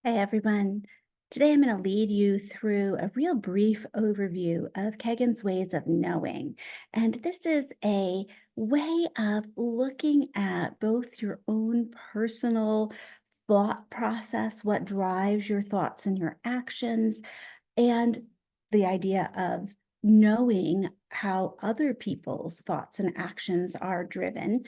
Hey everyone. Today I'm going to lead you through a real brief overview of Kegan's ways of knowing. And this is a way of looking at both your own personal thought process, what drives your thoughts and your actions, and the idea of knowing how other people's thoughts and actions are driven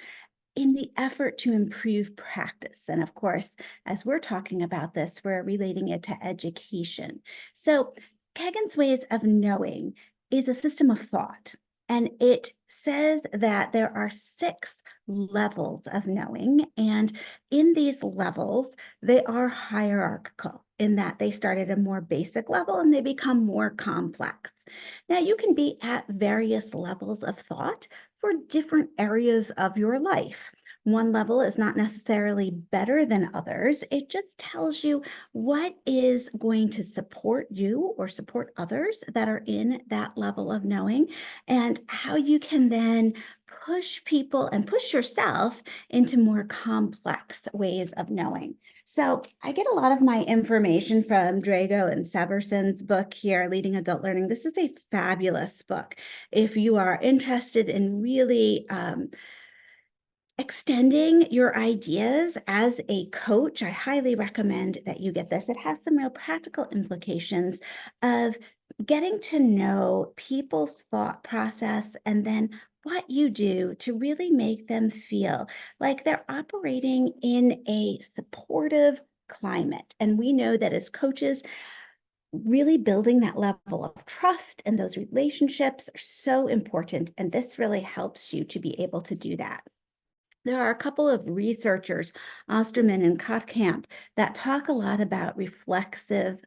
in the effort to improve practice. And of course, as we're talking about this, we're relating it to education. So, Kagan's ways of knowing is a system of thought, and it says that there are 6 levels of knowing. And in these levels, they are hierarchical in that they start at a more basic level and they become more complex. Now, you can be at various levels of thought for different areas of your life. One level is not necessarily better than others. It just tells you what is going to support you or support others that are in that level of knowing, and how you can then push people and push yourself into more complex ways of knowing. So I get a lot of my information from Drago and Severson's book here, Leading Adult Learning. This is a fabulous book. If you are interested in really extending your ideas as a coach, I highly recommend that you get this. It has some real practical implications of getting to know people's thought process and then what you do to really make them feel like they're operating in a supportive climate. And we know that as coaches, really building that level of trust and those relationships are so important. And this really helps you to be able to do that. There are a couple of researchers, Osterman and Kottkamp, that talk a lot about reflective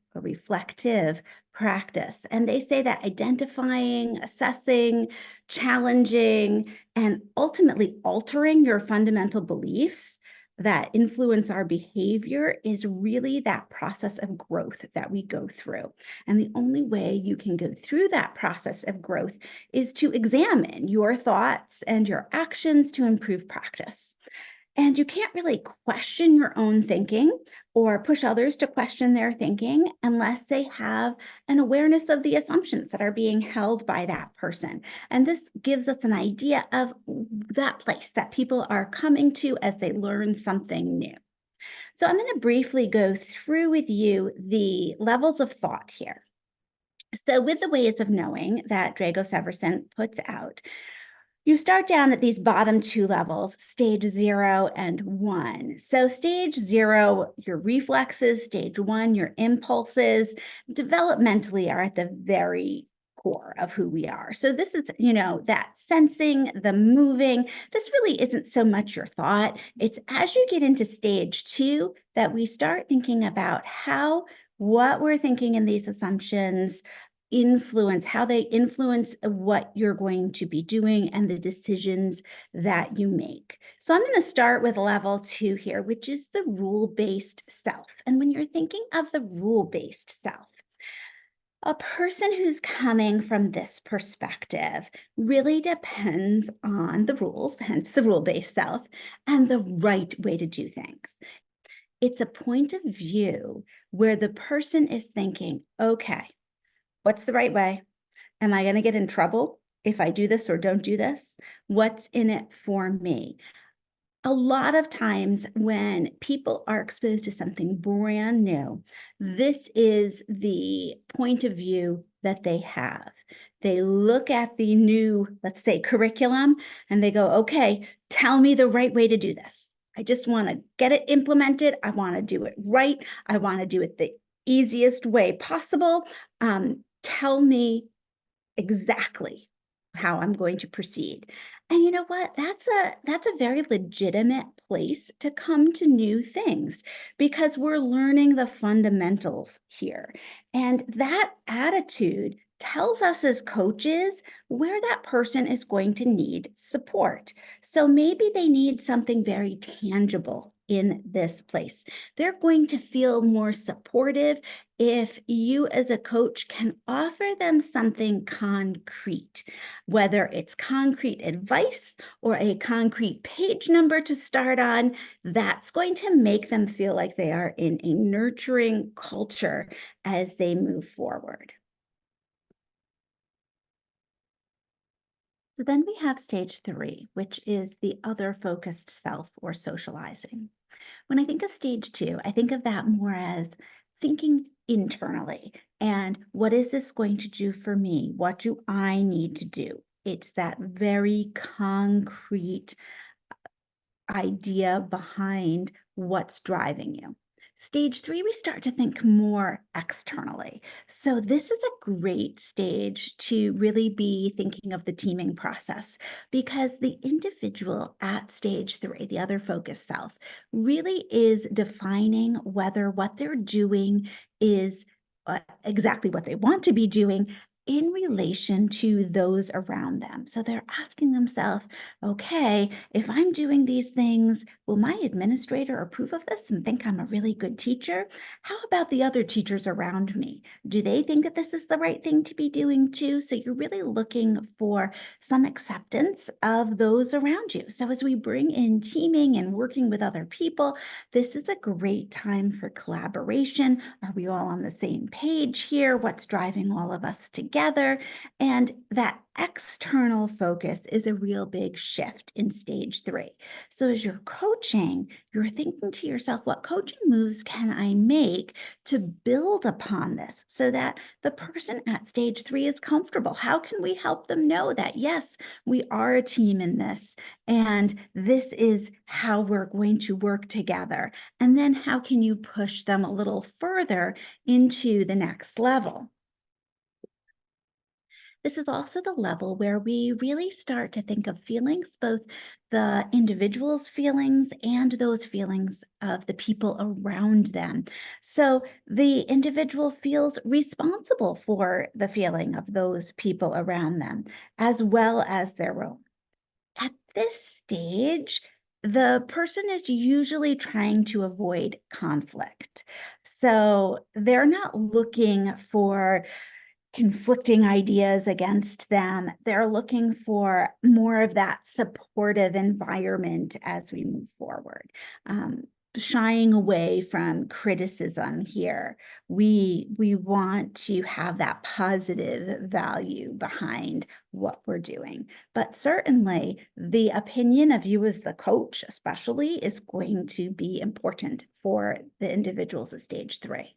practice. And they say that identifying, assessing, challenging, and ultimately altering your fundamental beliefs that influence our behavior is really that process of growth that we go through. And the only way you can go through that process of growth is to examine your thoughts and your actions to improve practice. And you can't really question your own thinking or push others to question their thinking unless they have an awareness of the assumptions that are being held by that person. And this gives us an idea of that place that people are coming to as they learn something new. So I'm going to briefly go through with you the levels of thought here. So, with the ways of knowing that Drago Severson puts out, you start down at these bottom 2 levels, stage 0 and 1. So, stage 0, your reflexes, stage 1, your impulses, developmentally are at the very core of who we are. So, this is, that sensing, the moving. This really isn't so much your thought. It's as you get into stage 2 that we start thinking about how what we're thinking in these assumptions how they influence what you're going to be doing and the decisions that you make. So I'm going to start with level 2 here, which is the rule-based self. And when you're thinking of the rule-based self, a person who's coming from this perspective really depends on the rules, hence the rule-based self, and the right way to do things. It's a point of view where the person is thinking, okay, what's the right way? Am I going to get in trouble if I do this or don't do this? What's in it for me? A lot of times when people are exposed to something brand new, this is the point of view that they have. They look at the new, let's say, curriculum, and they go, okay, tell me the right way to do this. I just want to get it implemented. I want to do it right. I want to do it the easiest way possible. Tell me exactly how I'm going to proceed. And you know what? That's a very legitimate place to come to new things because we're learning the fundamentals here. And that attitude tells us as coaches where that person is going to need support. So maybe they need something very tangible in this place. They're going to feel more supportive if you, as a coach, can offer them something concrete, whether it's concrete advice or a concrete page number to start on. That's going to make them feel like they are in a nurturing culture as they move forward. So then we have stage three, which is the other focused self or socializing. When I think of stage two, I think of that more as thinking internally and what is this going to do for me? What do I need to do? It's that very concrete idea behind what's driving you. Stage three, we start to think more externally. So, this is a great stage to really be thinking of the teaming process because the individual at stage three, the other focus self, really is defining whether what they're doing is exactly what they want to be doing in relation to those around them. So, they're asking themselves, okay, if I'm doing these things, will my administrator approve of this and think I'm a really good teacher? How about the other teachers around me? Do they think that this is the right thing to be doing too? So you're really looking for some acceptance of those around you. So as we bring in teaming and working with other people, this is a great time for collaboration. Are we all on the same page here? What's driving all of us together? And that external focus is a real big shift in stage three. So, as you're coaching, you're thinking to yourself, what coaching moves can I make to build upon this so that the person at stage three is comfortable? How can we help them know that, yes, we are a team in this, and this is how we're going to work together? And then, how can you push them a little further into the next level? This is also the level where we really start to think of feelings, both the individual's feelings and those feelings of the people around them. So the individual feels responsible for the feeling of those people around them, as well as their own. At this stage, the person is usually trying to avoid conflict. So they're not looking for conflicting ideas against them. They're looking for more of that supportive environment as we move forward. Shying away from criticism here. We want to have that positive value behind what we're doing. But certainly the opinion of you as the coach, especially, is going to be important for the individuals at stage three.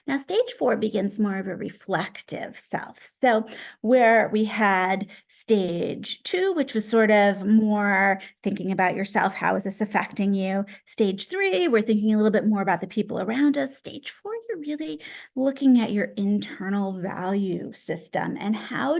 Now, stage four begins more of a reflective self. So, where we had stage two, which was sort of more thinking about yourself, how is this affecting you? Stage three, we're thinking a little bit more about the people around us. Stage four, you're really looking at your internal value system and how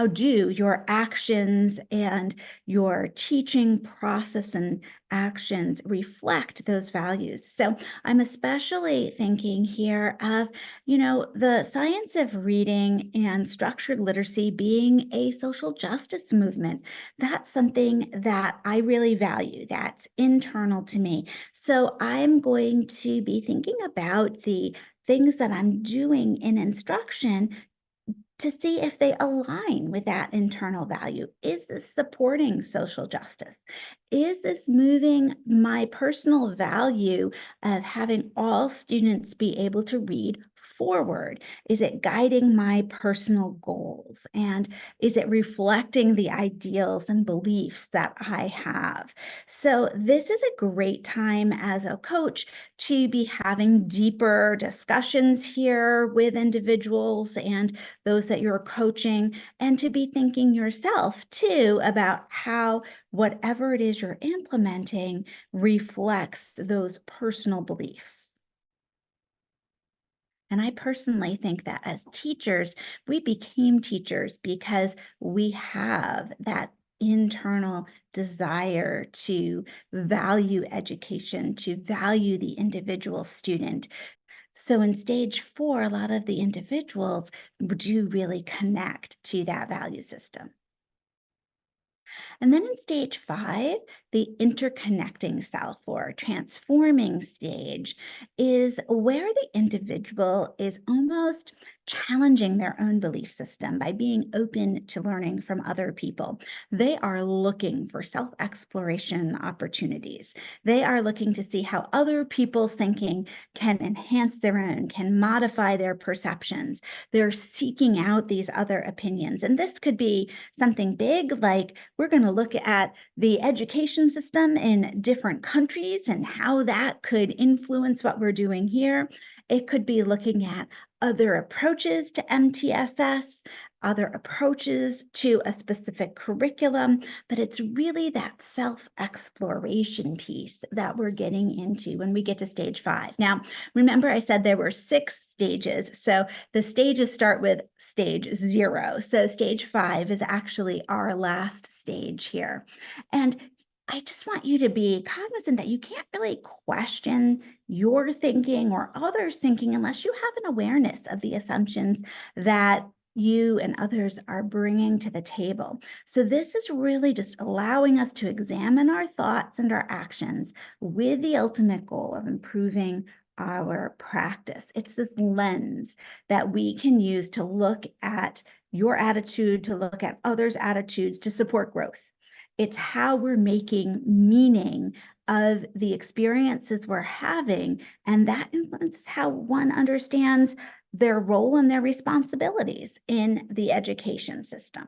do your actions and your teaching process and actions reflect those values? So I'm especially thinking here of, the science of reading and structured literacy being a social justice movement. That's something that I really value. That's internal to me. So I'm going to be thinking about the things that I'm doing in instruction to see if they align with that internal value. Is this supporting social justice? Is this moving my personal value of having all students be able to read forward? Is it guiding my personal goals? And is it reflecting the ideals and beliefs that I have? So, this is a great time as a coach to be having deeper discussions here with individuals and those that you're coaching, and to be thinking yourself too about how whatever it is you're implementing reflects those personal beliefs. And I personally think that as teachers, we became teachers because we have that internal desire to value education, to value the individual student. So in stage four, a lot of the individuals do really connect to that value system. And then in stage 5, the interconnecting self or transforming stage is where the individual is almost challenging their own belief system by being open to learning from other people. They are looking for self exploration opportunities. They are looking to see how other people's thinking can enhance their own, can modify their perceptions. They're seeking out these other opinions. And this could be something big, like we're going to look at the education system in different countries and how that could influence what we're doing here. It could be looking at other approaches to MTSS, other approaches to a specific curriculum, but it's really that self exploration piece that we're getting into when we get to stage 5. Now, remember, I said there were 6 stages. So the stages start with stage 0. So stage 5 is actually our last stage here. And I just want you to be cognizant that you can't really question your thinking or others' thinking unless you have an awareness of the assumptions that you and others are bringing to the table. So, this is really just allowing us to examine our thoughts and our actions with the ultimate goal of improving our practice. It's this lens that we can use to look at your attitude, to look at others' attitudes to support growth. It's how we're making meaning of the experiences we're having, and that influences how one understands their role and their responsibilities in the education system.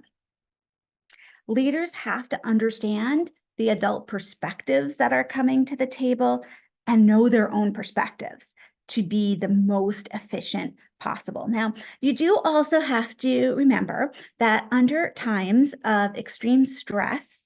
Leaders have to understand the adult perspectives that are coming to the table and know their own perspectives to be the most efficient possible. Now, you do also have to remember that under times of extreme stress,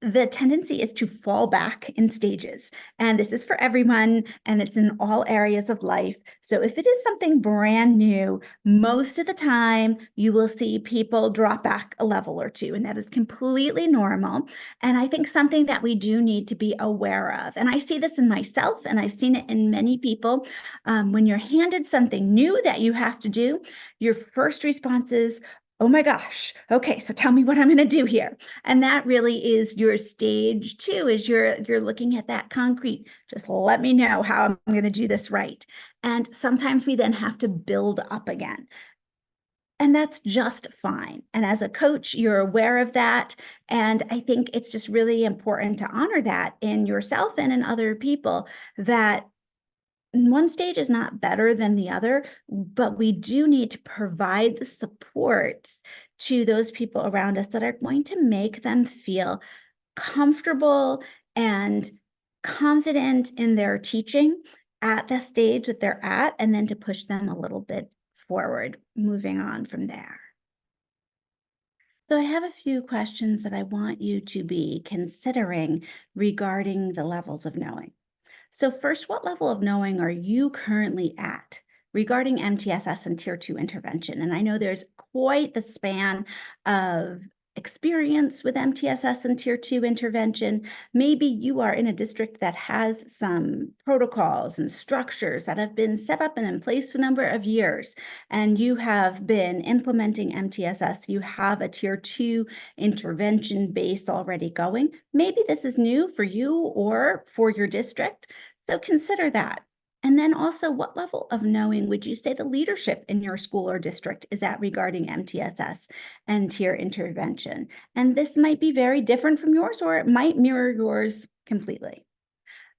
the tendency is to fall back in stages. And this is for everyone, and it's in all areas of life. So if it is something brand new, most of the time you will see people drop back a level or two, and that is completely normal. And I think something that we do need to be aware of, and I see this in myself, and I've seen it in many people, when you're handed something new that you have to do, your first response is, oh my gosh, okay, so tell me what I'm going to do here. And that really is your stage 2, is you're looking at that concrete. Just let me know how I'm going to do this right. And sometimes we then have to build up again. And that's just fine. And as a coach, you're aware of that. And I think it's just really important to honor that in yourself and in other people, that one stage is not better than the other, but we do need to provide the support to those people around us that are going to make them feel comfortable and confident in their teaching at the stage that they're at, and then to push them a little bit forward, moving on from there. So, I have a few questions that I want you to be considering regarding the levels of knowing. So, first, what level of knowing are you currently at regarding MTSS and Tier 2 intervention? And I know there's quite the span of experience with MTSS and Tier 2 intervention. Maybe you are in a district that has some protocols and structures that have been set up and in place for a number of years, and you have been implementing MTSS. You have a Tier 2 intervention base already going. Maybe this is new for you or for your district. So consider that. And then also, what level of knowing would you say the leadership in your school or district is at regarding MTSS and tier intervention? And this might be very different from yours, or it might mirror yours completely.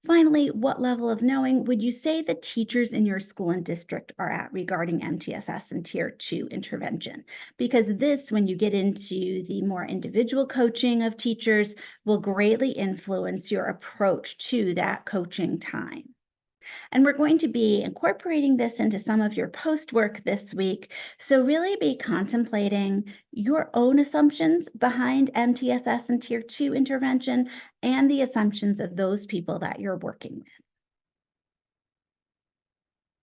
Finally, what level of knowing would you say the teachers in your school and district are at regarding MTSS and Tier 2 intervention? Because this, when you get into the more individual coaching of teachers, will greatly influence your approach to that coaching time. And we're going to be incorporating this into some of your post work this week. So, really be contemplating your own assumptions behind MTSS and Tier 2 intervention and the assumptions of those people that you're working with.